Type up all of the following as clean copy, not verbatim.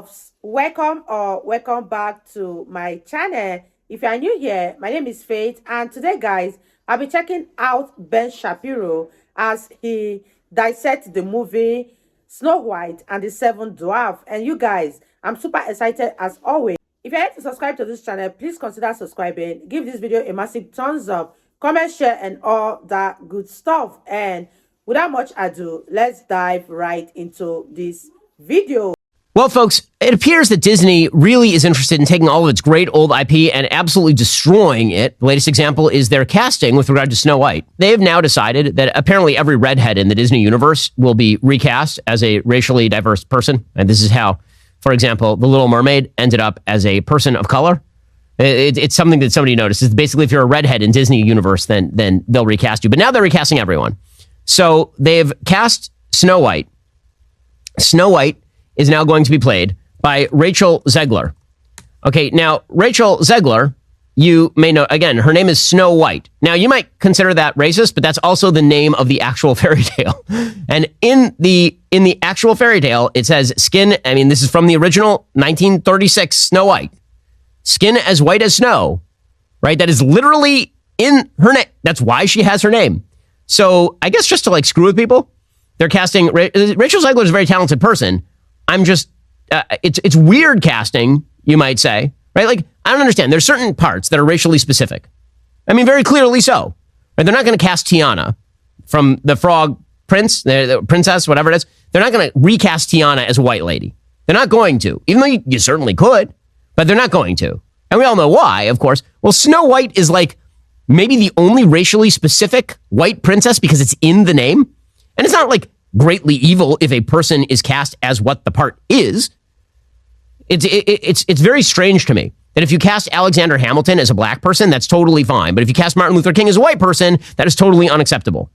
Dwarfs, welcome back to my channel. If you are new here, my name is Faith, and today guys, I'll be checking out Ben Shapiro as he dissects the movie Snow White and the Seven Dwarfs. And you guys, I'm super excited as always. If you're yet to subscribe to this channel, please consider subscribing. Give this video a massive thumbs up, comment, share, and all that good stuff. And without much ado, let's dive right into this video. Well, folks, it appears that Disney really is interested in taking all of its great old IP and absolutely destroying it. The latest example is their casting with regard to Snow White. They have now decided that apparently every redhead in the Disney universe will be recast as a racially diverse person. And this is how, for example, The Little Mermaid ended up as a person of color. It's something that somebody noticed. Basically, if you're a redhead in Disney universe, then they'll recast you. But now they're recasting everyone. So they've cast Snow White. Snow White is now going to be played by Rachel Zegler. Okay, now, Rachel Zegler, you may know, again, her name is Snow White. Now, you might consider that racist, but that's also the name of the actual fairy tale. And in the actual fairy tale, it says skin, I mean, this is from the original 1936 Snow White. Skin as white as snow, right? That is literally in her name. That's why she has her name. So I guess just to like screw with people, they're casting, Rachel Zegler is a very talented person. I'm just, it's weird casting, you might say, right? Like, I don't understand. There's certain parts that are racially specific. I mean, very clearly so. Right? They're not going to cast Tiana from the Frog Prince, the princess, whatever it is. They're not going to recast Tiana as a white lady. They're not going to, even though you certainly could, but they're not going to. And we all know why, of course. Well, Snow White is like maybe the only racially specific white princess because it's in the name. And it's not like greatly evil if a person is cast as what the part is. It's very strange to me that if you cast Alexander Hamilton as a black person, that's totally fine. But if you cast Martin Luther King as a white person, that is totally unacceptable.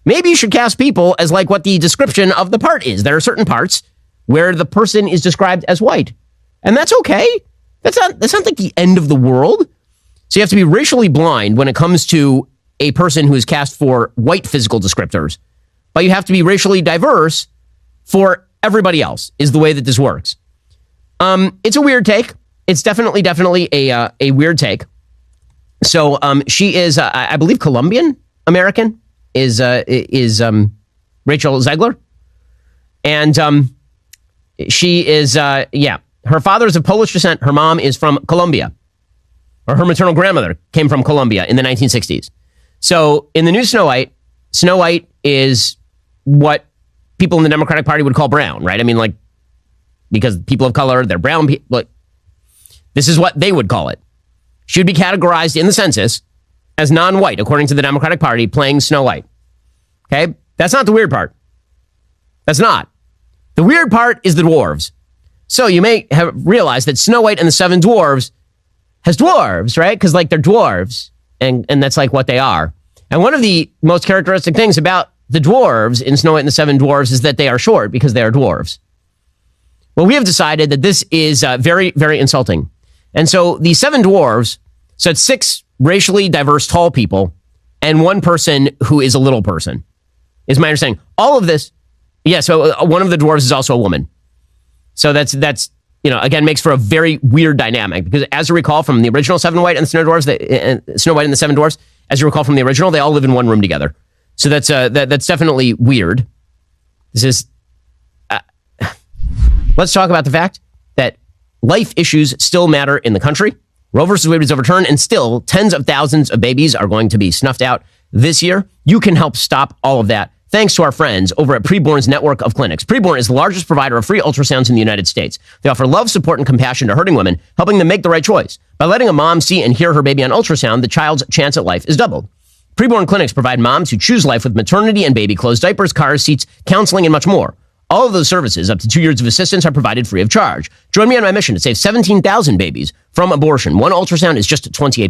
Maybe you should cast people as like what the description of the part is. There are certain parts where the person is described as white. And that's okay. That's not like the end of the world. So you have to be racially blind when it comes to a person who is cast for white physical descriptors. But you have to be racially diverse for everybody else, is the way that this works. It's a weird take. It's definitely a weird take. So she is, I believe, Colombian American is Rachel Zegler, and she is her father is of Polish descent. Her mom is from Colombia, or her maternal grandmother came from Colombia in the 1960s. So in the new Snow White is what people in the Democratic Party would call brown, right? I mean, like, because people of color, they're brown people. Like, this is what they would call it. She would be categorized in the census as non-white, according to the Democratic Party, playing Snow White. Okay? That's not the weird part. That's not. The weird part is the dwarves. So you may have realized that Snow White and the Seven Dwarfs has dwarves, right? Because, like, they're dwarves, and that's, like, what they are. And one of the most characteristic things about the dwarves in Snow White and the Seven Dwarfs is that they are short because they are dwarves. Well, we have decided that this is very, very insulting. And so the Seven Dwarfs, so it's 6 racially diverse tall people and 1 person who is a little person, is my understanding. All of this, so one of the dwarves is also a woman. So that's again, makes for a very weird dynamic because as you recall from the original Snow White and the Seven Dwarfs, as you recall from the original, they all live in one room together. So that's definitely weird. This is, let's talk about the fact that life issues still matter in the country. Roe versus Wade was overturned, and still tens of thousands of babies are going to be snuffed out this year. You can help stop all of that thanks to our friends over at Preborn's network of clinics. Preborn is the largest provider of free ultrasounds in the United States. They offer love, support, and compassion to hurting women, helping them make the right choice. By letting a mom see and hear her baby on ultrasound, the child's chance at life is doubled. Preborn clinics provide moms who choose life with maternity and baby clothes, diapers, cars, seats, counseling, and much more. All of those services, up to 2 years of assistance, are provided free of charge. Join me on my mission to save 17,000 babies from abortion. One ultrasound is just $28. A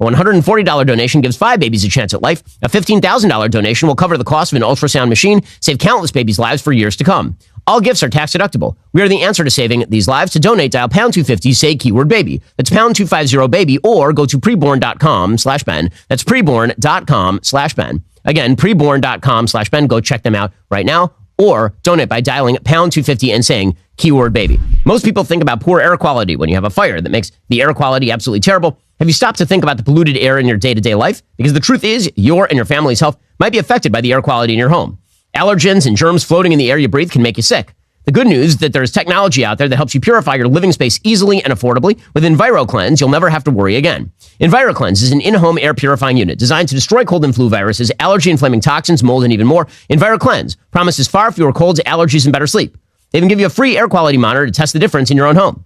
$140 donation gives 5 babies a chance at life. A $15,000 donation will cover the cost of an ultrasound machine, save countless babies' lives for years to come. All gifts are tax deductible. We are the answer to saving these lives. To donate, dial pound 250, say keyword baby. That's pound 250 baby, or go to preborn.com/Ben. That's preborn.com/Ben. Again, preborn.com/Ben. Go check them out right now. or donate by dialing pound 250 and saying keyword baby. Most people think about poor air quality when you have a fire that makes the air quality absolutely terrible. Have you stopped to think about the polluted air in your day-to-day life? Because the truth is, your and your family's health might be affected by the air quality in your home. Allergens and germs floating in the air you breathe can make you sick. The good news is that there's technology out there that helps you purify your living space easily and affordably. With EnviroCleanse, you'll never have to worry again. EnviroCleanse is an in-home air purifying unit designed to destroy cold and flu viruses, allergy-inflaming toxins, mold, and even more. EnviroCleanse promises far fewer colds, allergies, and better sleep. They even give you a free air quality monitor to test the difference in your own home.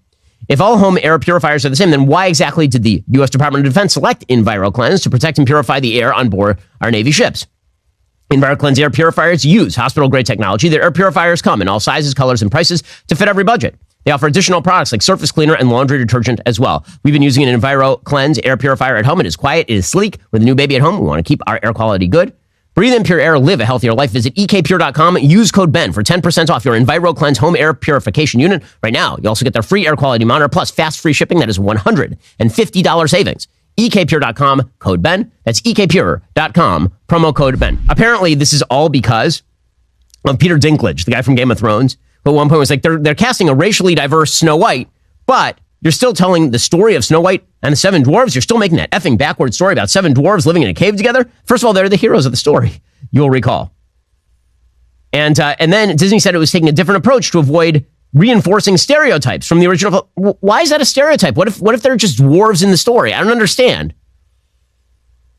If all home air purifiers are the same, then why exactly did the U.S. Department of Defense select EnviroCleanse to protect and purify the air on board our Navy ships? EnviroCleanse air purifiers use hospital-grade technology. Their air purifiers come in all sizes, colors, and prices to fit every budget. They offer additional products like surface cleaner and laundry detergent as well. We've been using an EnviroCleanse air purifier at home. It is quiet, it is sleek. With a new baby at home, we want to keep our air quality good. Breathe in pure air, live a healthier life. Visit ekpure.com. Use code BEN for 10% off your EnviroCleanse home air purification unit. Right now, you also get their free air quality monitor plus fast free shipping. That is $150 savings. ekpure.com, code BEN. That's ekpure.com, promo code BEN. Apparently, this is all because of Peter Dinklage, the guy from Game of Thrones, who at one point was like, they're casting a racially diverse Snow White, but you're still telling the story of Snow White and the Seven Dwarves. You're still making that effing backward story about seven dwarves living in a cave together. First of all, they're the heroes of the story, you'll recall. And then Disney said it was taking a different approach to avoid reinforcing stereotypes from the original. Why is that a stereotype? What if they're just dwarves in the story? I don't understand.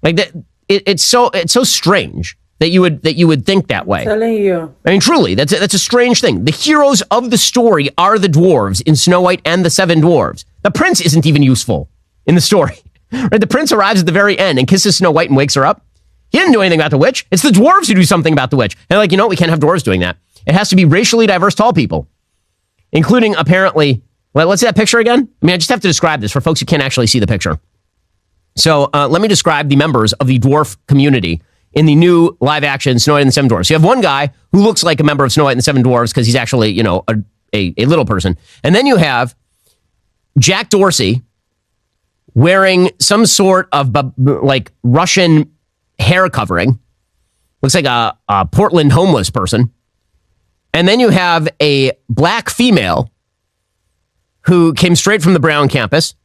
Like that, it's so strange that you would think that way. Telling you. I mean, truly, that's a strange thing. The heroes of the story are the dwarves in Snow White and the Seven Dwarves. The prince isn't even useful in the story. Right? The prince arrives at the very end and kisses Snow White and wakes her up. He didn't do anything about the witch. It's the dwarves who do something about the witch. And like, we can't have dwarves doing that. It has to be racially diverse tall people, including apparently, well, let's see that picture again. I mean, I just have to describe this for folks who can't actually see the picture. So let me describe the members of the dwarf community in the new live-action Snow White and the Seven Dwarfs. You have one guy who looks like a member of Snow White and the Seven Dwarfs because he's actually, a little person. And then you have Jack Dorsey wearing some sort of like Russian hair covering. Looks like a Portland homeless person. And then you have a black female who came straight from the Brown campus.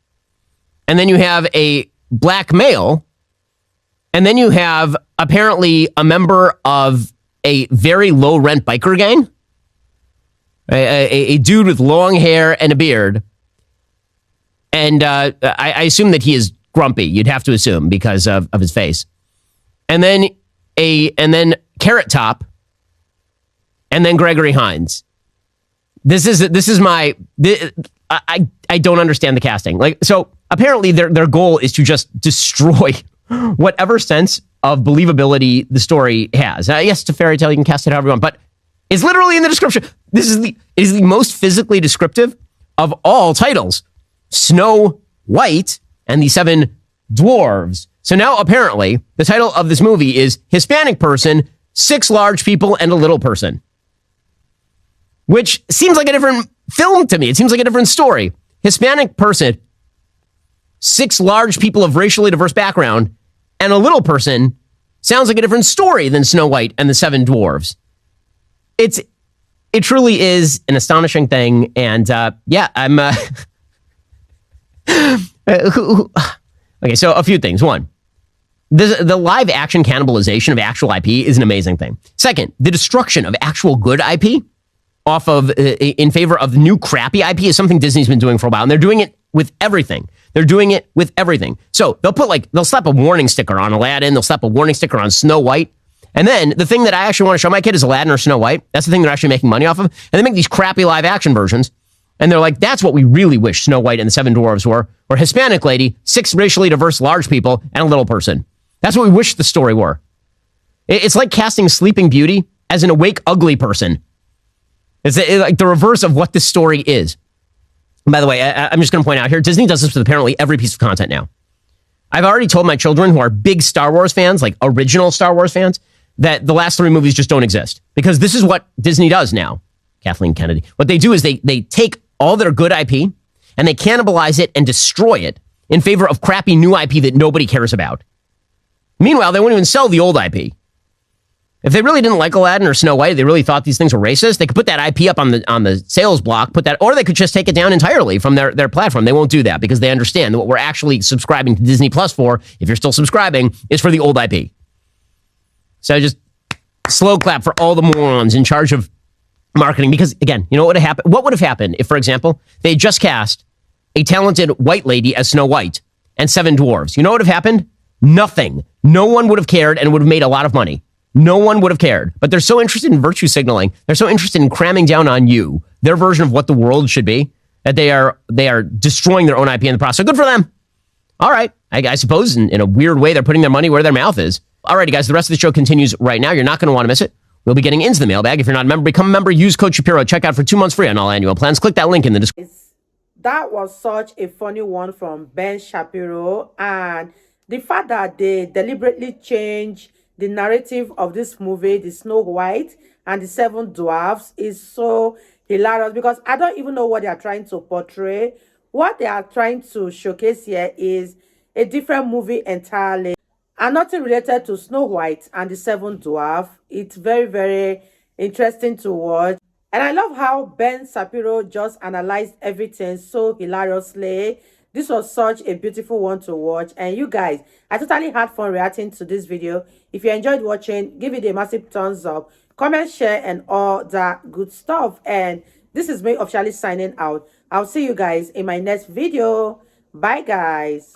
And then you have a black male. And then you have apparently a member of a very low rent biker gang. A dude with long hair and a beard. And I assume that he is grumpy. You'd have to assume because of his face. And then Carrot Top. And then Gregory Hines. I don't understand the casting. Like, so apparently their goal is to just destroy whatever sense of believability the story has. Yes, it's a fairy tale. You can cast it however you want, but it's literally in the description. It is the most physically descriptive of all titles. Snow White and the Seven Dwarves. So now apparently the title of this movie is Hispanic Person, Six Large People, and a Little Person. Which seems like a different film to me. It seems like a different story. Hispanic person, six large people of racially diverse background, and a little person sounds like a different story than Snow White and the Seven Dwarves. It truly is an astonishing thing. And I'm... Okay, so a few things. One, the live action cannibalization of actual IP is an amazing thing. Second, the destruction of actual good IP in favor of new crappy IP is something Disney's been doing for a while, and they're doing it with everything. So they'll slap a warning sticker on Aladdin, they'll slap a warning sticker on Snow White, and then the thing that I actually want to show my kid is Aladdin or Snow White. That's the thing they're actually making money off of, and they make these crappy live action versions, and they're like, that's what we really wish Snow White and the Seven Dwarves were Hispanic lady, six racially diverse large people, and a little person. That's what we wish the story were. It's like casting Sleeping Beauty as an awake ugly person. It's like the reverse of what this story is. And by the way, I'm just going to point out here, Disney does this with apparently every piece of content now. I've already told my children who are big Star Wars fans, like original Star Wars fans, that the last three movies just don't exist. Because this is what Disney does now, Kathleen Kennedy. What they do is they take all their good IP and they cannibalize it and destroy it in favor of crappy new IP that nobody cares about. Meanwhile, they won't even sell the old IP. If they really didn't like Aladdin or Snow White, they really thought these things were racist, they could put that IP up on the sales block, or they could just take it down entirely from their platform. They won't do that because they understand that what we're actually subscribing to Disney Plus for, if you're still subscribing, is for the old IP. So just slow clap for all the morons in charge of marketing. Because again, you know what would have happened? What would have happened if, for example, they just cast a talented white lady as Snow White and 7 dwarves? You know what would have happened? Nothing. No one would have cared and would have made a lot of money. No one would have cared. But they're so interested in virtue signaling. They're so interested in cramming down on you their version of what the world should be that they are destroying their own IP in the process. So good for them. All right. I suppose in a weird way, they're putting their money where their mouth is. All righty, guys. The rest of the show continues right now. You're not going to want to miss it. We'll be getting into the mailbag. If you're not a member, become a member. Use code Shapiro. Check out for 2 months free on all annual plans. Click that link in the description. That was such a funny one from Ben Shapiro. And the fact that they deliberately changed the narrative of this movie, the Snow White and the 7 Dwarfs, is so hilarious because I don't even know what they are trying to portray. What they are trying to showcase here is a different movie entirely and nothing related to Snow White and the 7 Dwarfs. It's very, very interesting to watch. And I love how Ben Shapiro just analyzed everything so hilariously. This was such a beautiful one to watch. And you guys, I totally had fun reacting to this video. If you enjoyed watching, give it a massive thumbs up, comment, share, and all that good stuff. And this is me officially signing out. I'll see you guys in my next video. Bye, guys.